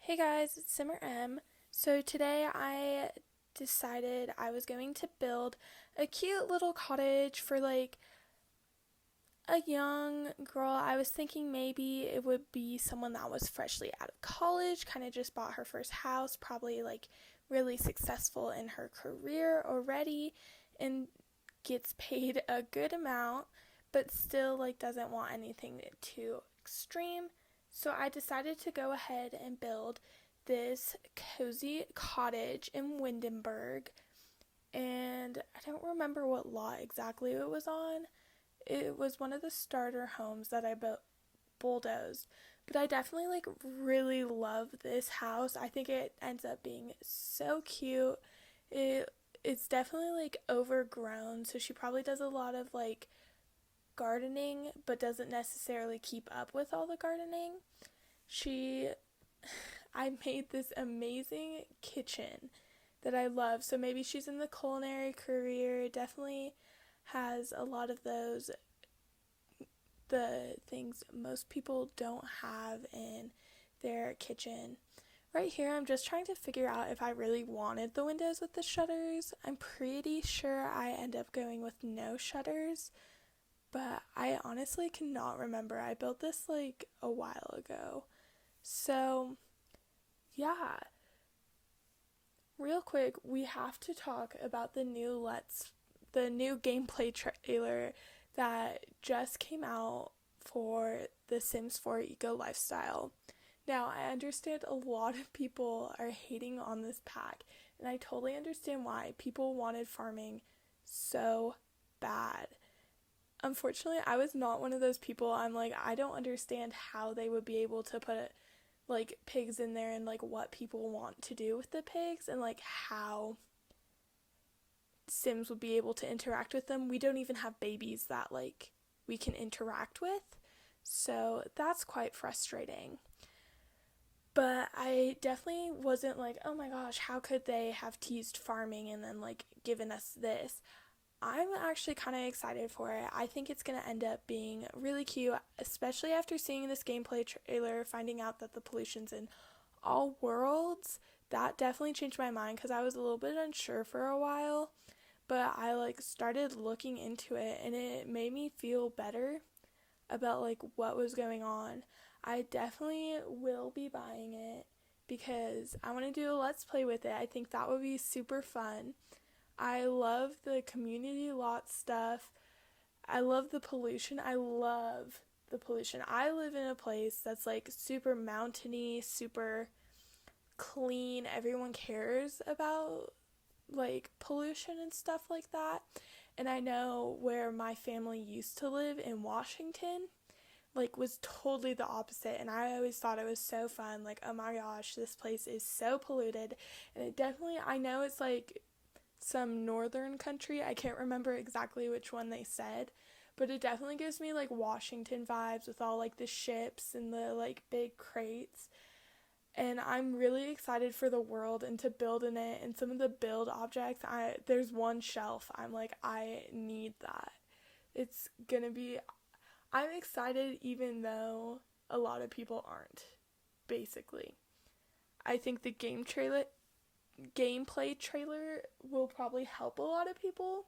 Hey guys, it's Simmer M. So today I decided I was going to build a cute little cottage for a young girl. I was thinking maybe it would be someone that was freshly out of college, kind of just bought her first house, probably really successful in her career already and gets paid a good amount, but still doesn't want anything too extreme. So I decided to go ahead and build this cozy cottage in Windenburg. And I don't remember what lot exactly it was on. It was one of the starter homes that I bulldozed. But I definitely really love this house. I think it ends up being so cute. It's definitely overgrown, so she probably does a lot of gardening but doesn't necessarily keep up with all the gardening. She I made this amazing kitchen that I love. So maybe she's in the culinary career, definitely has a lot of the things most people don't have in their kitchen. Right here, I'm just trying to figure out if I really wanted the windows with the shutters. I'm pretty sure I end up going with no shutters, but I honestly cannot remember. I built this a while ago. So, yeah. Real quick, we have to talk about the new gameplay trailer that just came out for The Sims 4 Eco Lifestyle. Now, I understand a lot of people are hating on this pack, and I totally understand why. People wanted farming so bad. Unfortunately, I was not one of those people. I don't understand how they would be able to put pigs in there and what people want to do with the pigs and how Sims would be able to interact with them. We don't even have babies that we can interact with. So that's quite frustrating. But I definitely wasn't oh my gosh, how could they have teased farming and then given us this? I'm actually kind of excited for it. I think it's going to end up being really cute, especially after seeing this gameplay trailer, finding out that the pollution's in all worlds. That definitely changed my mind because I was a little bit unsure for a while, but I started looking into it and it made me feel better about what was going on. I definitely will be buying it because I want to do a let's play with it. I think that would be super fun. I love the community lot stuff. I love the pollution. I love the pollution. I live in a place that's super mountainy, super clean. Everyone cares about pollution and stuff like that. And I know where my family used to live in Washington, was totally the opposite. And I always thought it was so fun. Oh my gosh, this place is so polluted. And it definitely, I know it's some northern country. I can't remember exactly which one they said, but it definitely gives me Washington vibes with all the ships and the big crates. And I'm really excited for the world and to build in it and some of the build objects. There's one shelf. I need that. It's gonna be I'm excited even though a lot of people aren't, basically. I think the gameplay trailer will probably help a lot of people,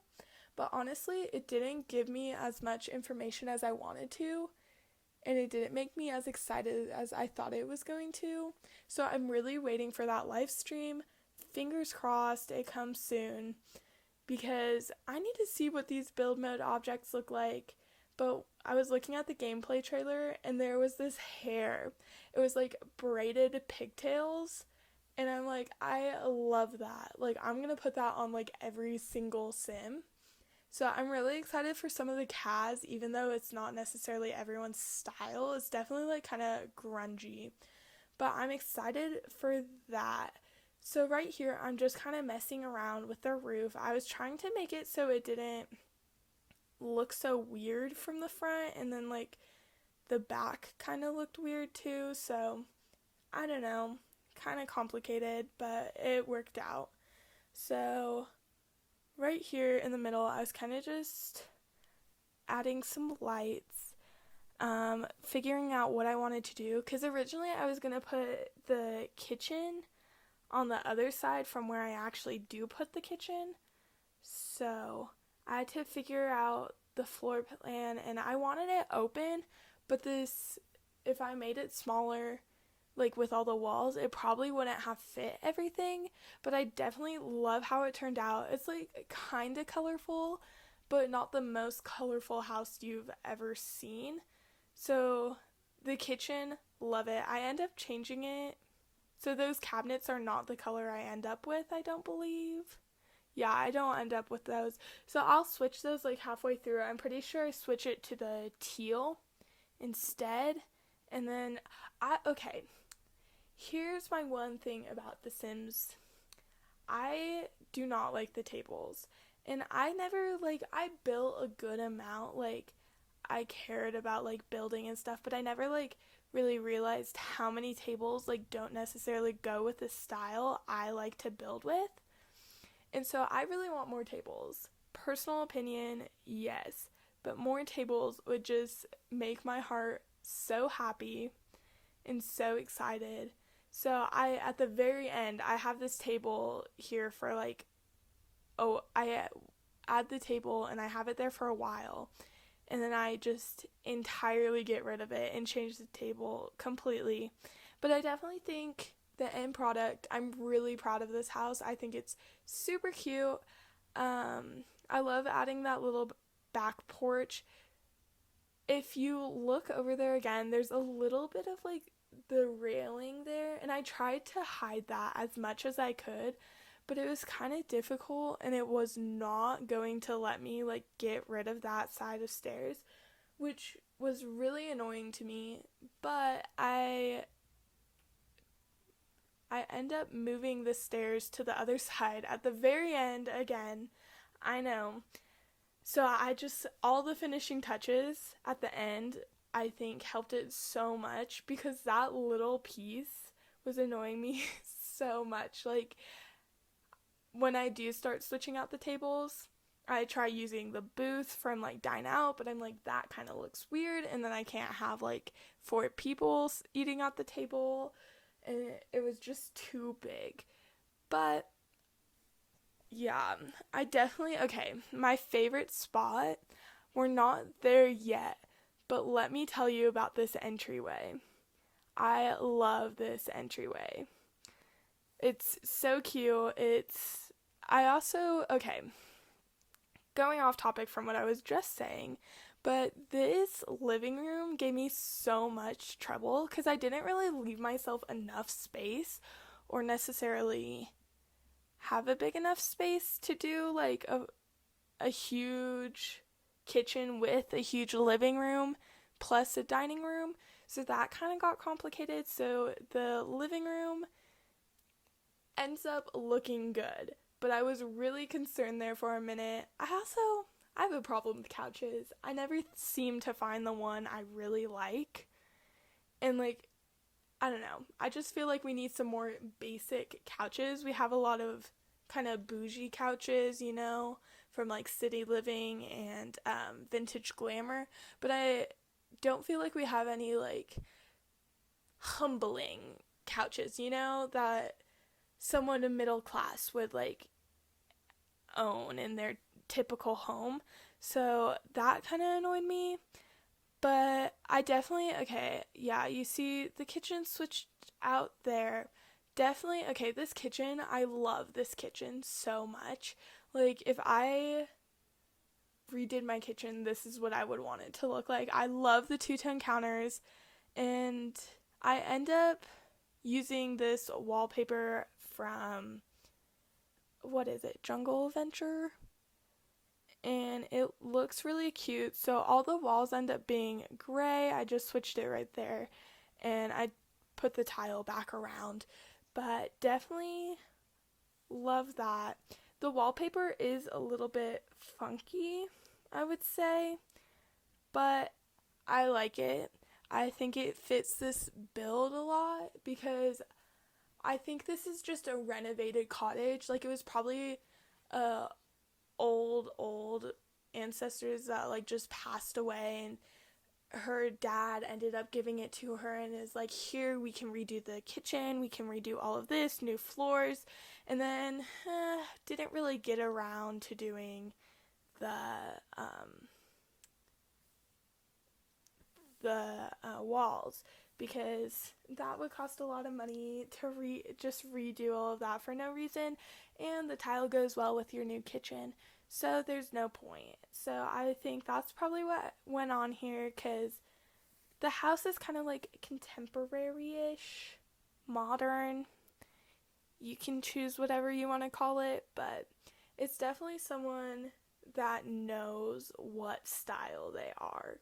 but honestly, it didn't give me as much information as I wanted to, and it didn't make me as excited as I thought it was going to. So I'm really waiting for that live stream. Fingers crossed it comes soon, because I need to see what these build mode objects look like. But I was looking at the gameplay trailer and there was this hair. It was braided pigtails. And I'm I love that. I'm going to put that on every single sim. So I'm really excited for some of the CAS, even though it's not necessarily everyone's style. It's definitely kind of grungy. But I'm excited for that. So right here, I'm just kind of messing around with the roof. I was trying to make it so it didn't look so weird from the front, and then the back kind of looked weird too. So I don't know. Kind of complicated, but it worked out. So right here in the middle, I was kind of just adding some lights. figuring out what I wanted to do, because originally I was going to put the kitchen on the other side from where I actually do put the kitchen. So I had to figure out the floor plan, and I wanted it open, but if I made it smaller, like with all the walls, it probably wouldn't have fit everything, but I definitely love how it turned out. It's like kind of colorful, but not the most colorful house you've ever seen. So the kitchen, love it. I end up changing it. So those cabinets are not the color I end up with, I don't believe. Yeah, I don't end up with those. So I'll switch those like halfway through. I'm pretty sure I switch it to the teal instead. And then, okay, here's my one thing about The Sims. I do not like the tables. And I built a good amount, like, I cared about, like, building and stuff, but I never, like, really realized how many tables, like, don't necessarily go with the style I like to build with. And so I really want more tables. Personal opinion, yes. But more tables would just make my heart so happy and so excited. So at the very end, I have this table here for like, I add the table and I have it there for a while. And then I just entirely get rid of it and change the table completely. But I definitely think the end product, I'm really proud of this house. I think it's super cute. I love adding that little back porch. If you look over there again, there's a little bit of like the railing there, and I tried to hide that as much as I could, but it was kind of difficult, and it was not going to let me like get rid of that side of stairs, which was really annoying to me. But I end up moving the stairs to the other side at the very end again. I know. So all the finishing touches at the end, I think helped it so much, because that little piece was annoying me so much. Like, when I do start switching out the tables, I try using the booth from like Dine Out, but I'm like, that kind of looks weird, and then I can't have like 4 people eating at the table, and it was just too big. But yeah, okay, my favorite spot, we're not there yet, but let me tell you about this entryway. I love this entryway. It's so cute. Okay, going off topic from what I was just saying, but this living room gave me so much trouble because I didn't really leave myself enough space, or necessarily have a big enough space to do like a huge kitchen with a huge living room plus a dining room. So that kind of got complicated. So the living room ends up looking good, but I was really concerned there for a minute. I have a problem with couches. I never seem to find the one I really like. And like, I don't know. I just feel like we need some more basic couches. We have a lot of kind of bougie couches, from like City Living and Vintage Glamour. But I don't feel like we have any like humbling couches, that someone in middle class would like own in their typical home. So that kind of annoyed me. But I definitely, okay, yeah, you see the kitchen switched out there. Definitely, okay, this kitchen, I love this kitchen so much. Like, if I redid my kitchen, this is what I would want it to look like. I love the two-tone counters, and I end up using this wallpaper from, what is it, Jungle Venture? And it looks really cute. So all the walls end up being gray. I just switched it right there, and I put the tile back around. But definitely love that. The wallpaper is a little bit funky, I would say, but I like it. I think it fits this build a lot, because I think this is just a renovated cottage. Like, it was probably old ancestors that like just passed away, and her dad ended up giving it to her and is like, here, we can redo the kitchen, we can redo all of this, new floors, and then didn't really get around to doing the walls, because that would cost a lot of money to just redo all of that for no reason, and the tile goes well with your new kitchen, so there's no point. So I think that's probably what went on here, because the house is kind of like contemporary-ish, modern. You can choose whatever you want to call it, but it's definitely someone that knows what style they are.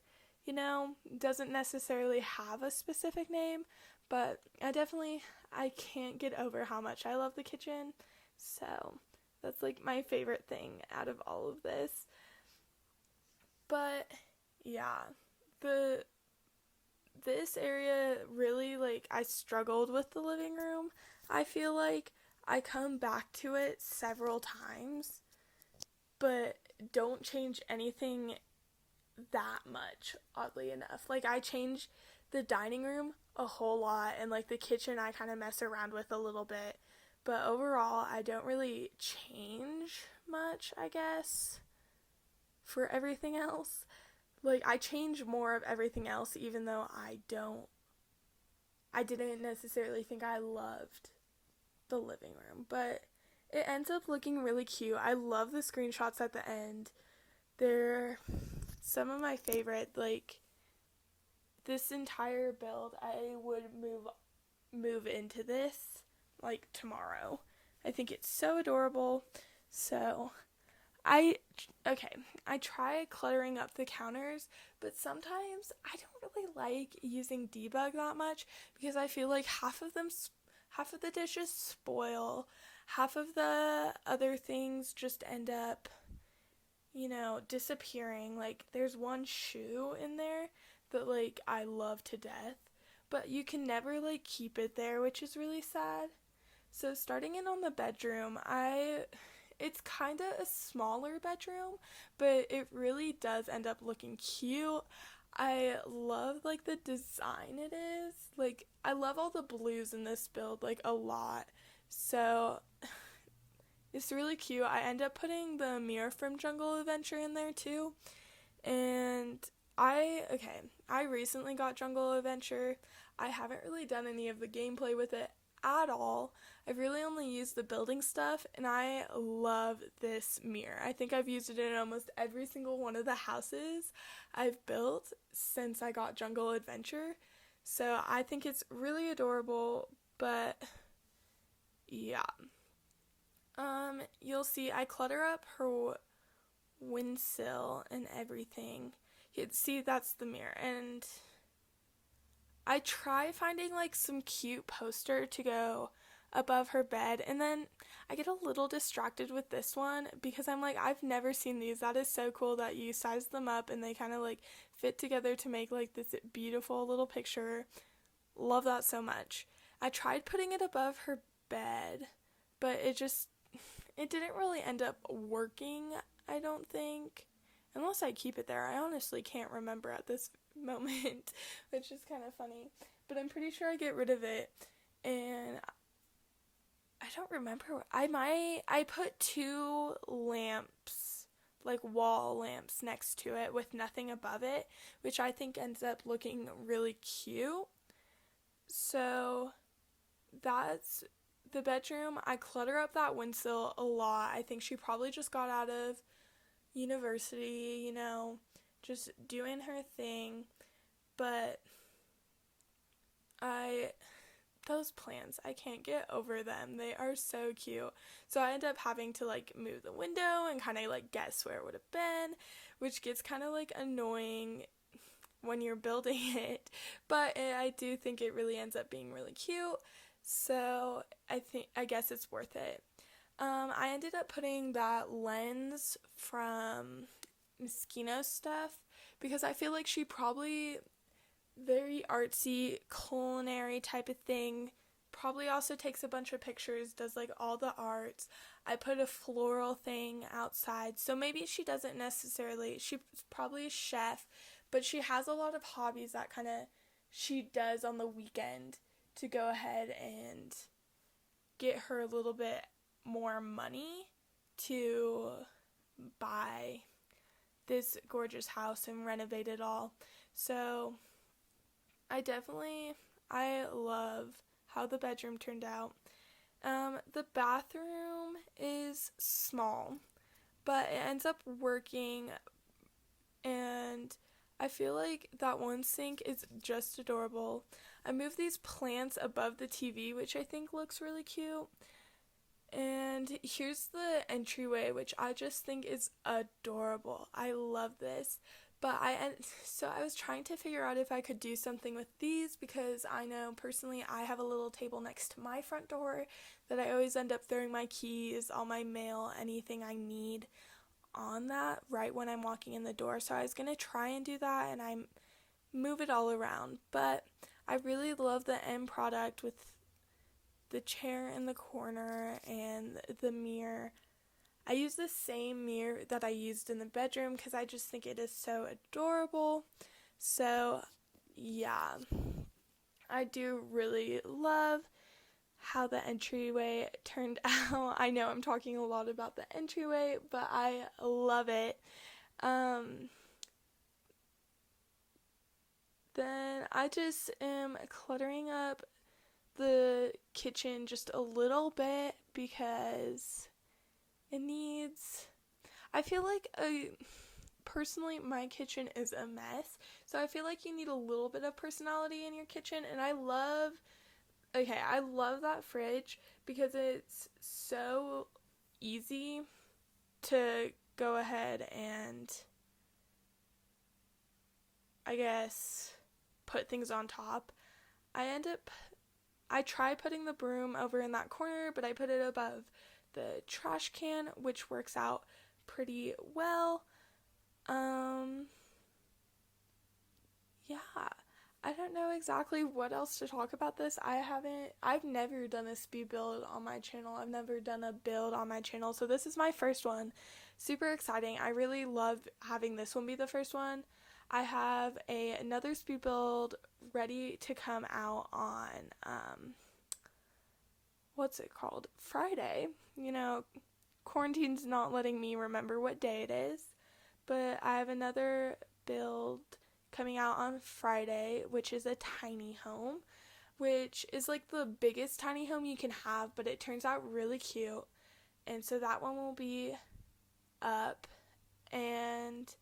You know, doesn't necessarily have a specific name, but I can't get over how much I love the kitchen. So that's like my favorite thing out of all of this. But yeah, this area really, like, I struggled with the living room. I feel like I come back to it several times, but don't change anything that much, oddly enough. Like, I change the dining room a whole lot, and like the kitchen I kind of mess around with a little bit, but overall I don't really change much, I guess, for everything else. Like, I change more of everything else, even though I didn't necessarily think I loved the living room, but it ends up looking really cute. I love the screenshots at the end. They're some of my favorite. Like, this entire build, I would move into this like tomorrow. I think it's so adorable. So I try cluttering up the counters, but sometimes I don't really like using debug that much, because I feel like half of the dishes spoil, half of the other things just end up, disappearing. Like, there's one shoe in there that, like, I love to death, but you can never, like, keep it there, which is really sad. So starting in on the bedroom, it's kind of a smaller bedroom, but it really does end up looking cute. I love, like, the design it is. Like, I love all the blues in this build, like, a lot. So it's really cute. I end up putting the mirror from Jungle Adventure in there too. And I recently got Jungle Adventure. I haven't really done any of the gameplay with it at all. I've really only used the building stuff, and I love this mirror. I think I've used it in almost every single one of the houses I've built since I got Jungle Adventure. So I think it's really adorable, but yeah. You'll see I clutter up her windsill and everything. You'd see that's the mirror, and I try finding like some cute poster to go above her bed, and then I get a little distracted with this one because I'm like, I've never seen these. That is so cool that you size them up and they kind of like fit together to make like this beautiful little picture. Love that so much. I tried putting it above her bed, but it didn't really end up working, I don't think. Unless I keep it there. I honestly can't remember at this moment, which is kind of funny. But I'm pretty sure I get rid of it. And I don't remember. I put 2 lamps, like wall lamps, next to it with nothing above it, which I think ends up looking really cute. So that's the bedroom. I clutter up that windsill a lot. I think she probably just got out of university, just doing her thing. But those plants, I can't get over them. They are so cute. So I end up having to like move the window and kind of like guess where it would have been, which gets kind of like annoying when you're building it. But I do think it really ends up being really cute. So I guess it's worth it. I ended up putting that lens from Moschino stuff because I feel like she probably very artsy, culinary type of thing. Probably also takes a bunch of pictures, does like all the arts. I put a floral thing outside, so maybe she doesn't necessarily, she's probably a chef, but she has a lot of hobbies that kind of she does on the weekend to go ahead and get her a little bit more money to buy this gorgeous house and renovate it all. So I love how the bedroom turned out. The bathroom is small, but it ends up working, and I feel like that one sink is just adorable. I moved these plants above the TV, which I think looks really cute. And here's the entryway, which I just think is adorable. I love this. So I was trying to figure out if I could do something with these, because I know personally I have a little table next to my front door that I always end up throwing my keys, all my mail, anything I need on that right when I'm walking in the door. So I was going to try and do that, and I move it all around. But I really love the end product with the chair in the corner and the mirror. I use the same mirror that I used in the bedroom because I just think it is so adorable. So yeah, I do really love how the entryway turned out. I know I'm talking a lot about the entryway, but I love it. Then I just am cluttering up the kitchen just a little bit because it needs, I feel like personally my kitchen is a mess, so I feel like you need a little bit of personality in your kitchen. And I love that fridge because it's so easy to go ahead and, I guess, put things on top. I try putting the broom over in that corner, but I put it above the trash can, which works out pretty well. Yeah, I don't know exactly what else to talk about this. I've never done a speed build on my channel. I've never done a build on my channel, so this is my first one. Super exciting. I really love having this one be the first one. I have another speed build ready to come out on, what's it called? Friday. You know, quarantine's not letting me remember what day it is, but I have another build coming out on Friday, which is a tiny home, which is like the biggest tiny home you can have, but it turns out really cute. And so that one will be up, and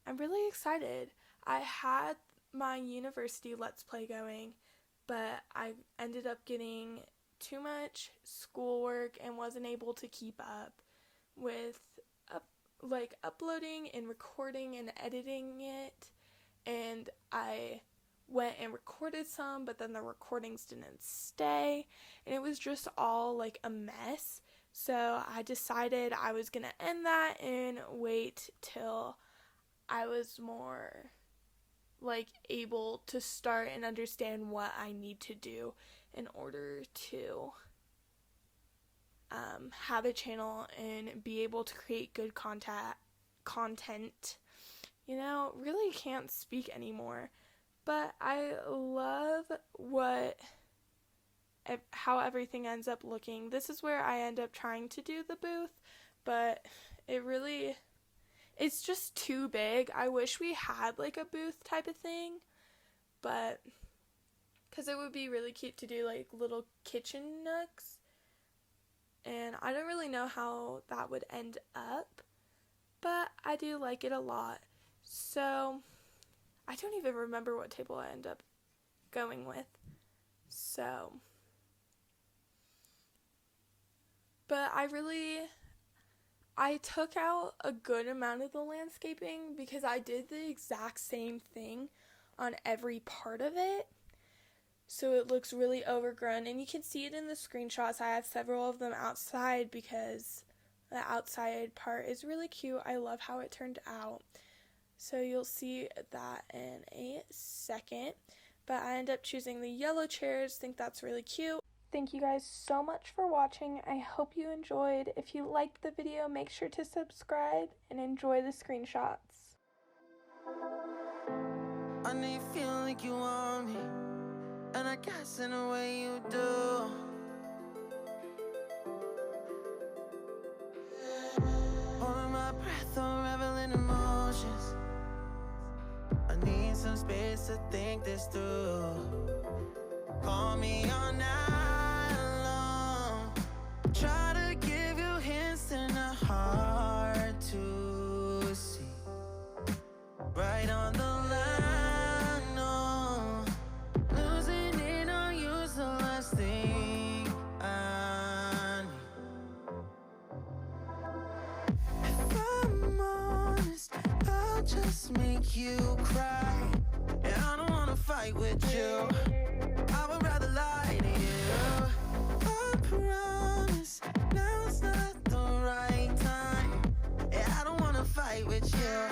I'm really excited. I had my university Let's Play going, but I ended up getting too much schoolwork and wasn't able to keep up with uploading and recording and editing it. And I went and recorded some, but then the recordings didn't stay, and it was just all like a mess. So I decided I was gonna end that and wait till I was more able to start and understand what I need to do in order to have a channel and be able to create good content. Really can't speak anymore. But I love how everything ends up looking. This is where I end up trying to do the booth, but it's just too big. I wish we had a booth type of thing, but because it would be really cute to do little kitchen nooks, and I don't really know how that would end up, but I do like it a lot. So I don't even remember what table I end up going with. So, but I took out a good amount of the landscaping because I did the exact same thing on every part of it. So it looks really overgrown, and you can see it in the screenshots. I have several of them outside because the outside part is really cute. I love how it turned out. So you'll see that in a second. But I end up choosing the yellow chairs. Think that's really cute. Thank you guys so much for watching. I hope you enjoyed. If you liked the video, make sure to subscribe and enjoy the screenshots. I know you feel like you want me, and I guess in a way you do. Holding my breath, unraveling emotions. I need some space to think this through. Call me all night long. Try to give you hints and a hard to see. Right on the line, no. Losing it on you's the last thing I need. If I'm honest, I'll just make you cry. And I don't wanna fight with you, I would rather lie to you. I promise, now's not the right time. Yeah, I don't wanna fight with you,